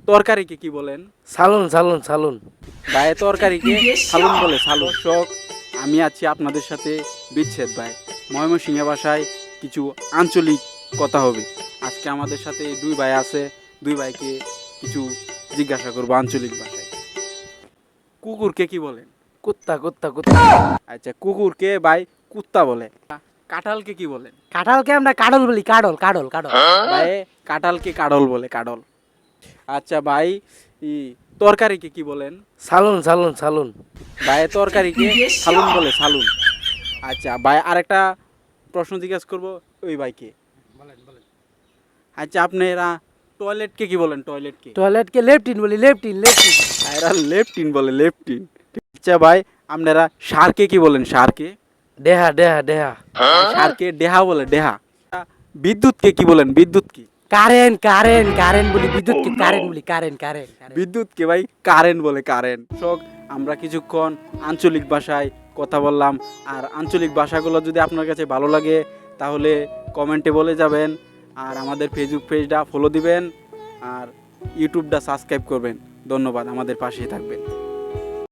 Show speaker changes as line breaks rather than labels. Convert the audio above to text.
তরকারিকে কি বলেন?
সালুন সালুন সালুন।
ভাই তরকারিকে সালুন বলে। সালুন। দর্শক, আমি আছি আপনাদের সাথে বিচ্ছেদ ভাই। ময়মনসিংহ ভাষায় কিছু আঞ্চলিক কথা হবে। আজকে আমাদের সাথে দুই ভাই আছে, দুই ভাইকে কিছু জিজ্ঞাসা করবো আঞ্চলিক ভাষায়। কুকুরকে কি বলেন?
কুত্তা কুত্তা কুত্তা।
আচ্ছা, কুকুরকে ভাই কুত্তা বলে। কাঁঠালকে কি বলেন?
কাঁঠালকে আমরা কাডল বলি, কাডল কাডল কাডল।
ভাই কাঁঠালকে কাডল বলে, কাডল। আচ্ছা ভাই, ই তরকারিকে কি বলেন?
সালুন সালুন সালুন।
ভাই তরকারিকে সালুন বলে, সালুন। আচ্ছা ভাই, আরেকটা প্রশ্ন জিজ্ঞাসা করবো ওই ভাইকে। আচ্ছা, আপনারা টয়লেটকে কি বলেন? টয়লেটকে?
টয়লেটকে লেফটিন বলি, লেফটিন লেফটিন।
এরা লেফটিন বলে, লেফটিন। আচ্ছা ভাই, আপনারা সারকে কি বলেন? সারকে?
ডেহা ডেহা ডেহা।
সারকে ডেহা বলে, ডেহা। বিদ্যুৎকে কি বলেন? বিদ্যুৎ কি?
কারেন্ট কারেন্ট কারেন্ট বলি, বিদ্যুৎকে কারেন্ট বলি, কারেন্ট কারেন্ট।
বিদ্যুৎকে ভাই কারেন্ট বলে, কারেন্ট। শোক, আমরা কিছুক্ষণ আঞ্চলিক ভাষায় কথা বললাম। আর আঞ্চলিক ভাষাগুলো যদি আপনার কাছে ভালো লাগে তাহলে কমেন্টে বলে যাবেন। আর আমাদের ফেসবুক পেজটা ফলো দিবেন আর ইউটিউবটা সাবস্ক্রাইব করবেন। ধন্যবাদ, আমাদের পাশেই থাকবেন।